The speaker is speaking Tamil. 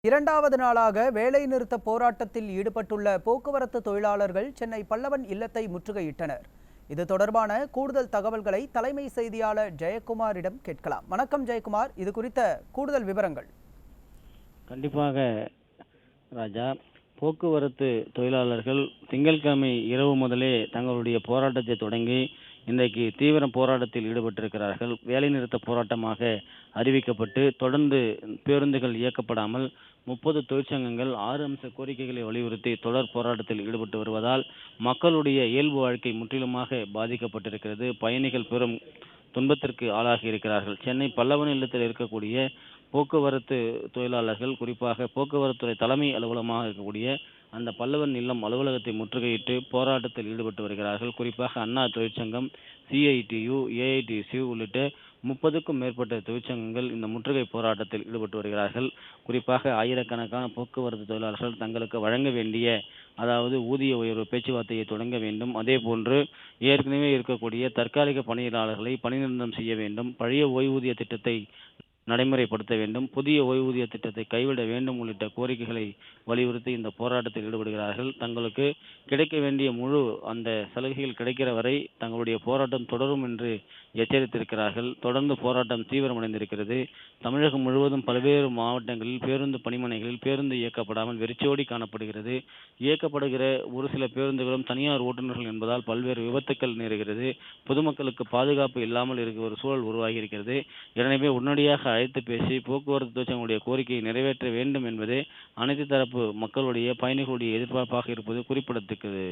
இரண்டாவது நாளாக வேலைநிறுத்த போராட்டத்தில் ஈடுபட்டுள்ள போக்குவரத்து தொழிலாளர்கள் சென்னை பல்லவன் இல்லத்தை முற்றுகையிட்டனர். இது தொடர்பான கூடுதல் தகவல்களை தலைமை செய்தியாளர் ஜெயக்குமாரிடம் கேட்கலாம். வணக்கம் ஜெயக்குமார், இது குறித்த கூடுதல் விவரங்கள். கண்டிப்பாக ராஜா, போக்குவரத்து தொழிலாளர்கள் திங்கட்கிழமை இரவு முதலே தங்களுடைய போராட்டத்தை தொடங்கி இன்றைக்கு தீவிர போராட்டத்தில் ஈடுபட்டிருக்கிறார்கள். வேலைநிறுத்த போராட்டமாக அறிவிக்கப்பட்டு தொடர்ந்து பேருந்துகள் இயக்கப்படாமல் 30 தொழிற்சங்கங்கள் 6 அம்ச கோரிக்கைகளை வலியுறுத்தி தொடர் போராட்டத்தில் ஈடுபட்டு வருவதால் மக்களுடைய இயல்பு வாழ்க்கை முற்றிலுமாக பாதிக்கப்பட்டிருக்கிறது. பயணிகள் பெரும் துன்பத்திற்கு ஆளாகி இருக்கிறார்கள். சென்னை பல்லவன் இல்லத்தில் இருக்கக்கூடிய போக்குவரத்து தொழிலாளர்கள், குறிப்பாக போக்குவரத்துறை தலைமை அலுவலகமாக இருக்கக்கூடிய அந்த பல்லவன் இல்லம் அலுவலகத்தை முற்றுகையிட்டு போராட்டத்தில் ஈடுபட்டு வருகிறார்கள். குறிப்பாக அண்ணா தொழிற்சங்கம், சிஐடியு, ஏஐடிசி உள்ளிட்ட 30க்கும் மேற்பட்ட தொழிற்சங்கங்கள் இந்த முற்றுகை போராட்டத்தில் ஈடுபட்டு வருகிறார்கள். குறிப்பாக ஆயிரக்கணக்கான போக்குவரத்து தொழிலாளர்கள் தங்களுக்கு வழங்க வேண்டிய, அதாவது ஊதிய உயர்வு பேச்சுவார்த்தையை தொடங்க வேண்டும். அதே போன்று ஏற்கனவே இருக்கக்கூடிய தற்காலிக பணியாளர்களை பணிநிரந்தரம் செய்ய வேண்டும். பழைய ஓய்வூதிய திட்டத்தை நடைமுறைப்படுத்த வேண்டும். புதிய ஓய்வூதிய திட்டத்தை கைவிட வேண்டும் உள்ளிட்ட கோரிக்கைகளை வலியுறுத்தி இந்த போராட்டத்தில் ஈடுபடுகிறார்கள். தங்களுக்கு கிடைக்க வேண்டிய முழு அந்த சலுகைகள் கிடைக்கிற வரை தங்களுடைய போராட்டம் தொடரும் என்று எச்சரித்திருக்கிறார்கள். தொடர்ந்து போராட்டம் தீவிரமடைந்திருக்கிறது. தமிழகம் முழுவதும் பல்வேறு மாவட்டங்களில் பேருந்து பணிமனைகளில் பேருந்து இயக்கப்படாமல் வெறிச்சோடி காணப்படுகிறது. இயக்கப்படுகிற ஒரு சில பேருந்துகளும் தனியார் ஓட்டுநர்கள் என்பதால் பல்வேறு விபத்துக்கள் நேருகிறது. பொதுமக்களுக்கு பாதுகாப்பு இல்லாமல் இருக்கிற ஒரு சூழல் உருவாகி இருக்கிறது. எனவே உடனடியாக அழைத்து பேசி போக்குவரத்து தொழிற்சங்களுடைய கோரிக்கையை நிறைவேற்ற வேண்டும் என்பதே அனைத்து தரப்பு மக்களுடைய, பயணிகளுடைய எதிர்பார்ப்பாக இருப்பது குறிப்பிடத்தக்கது.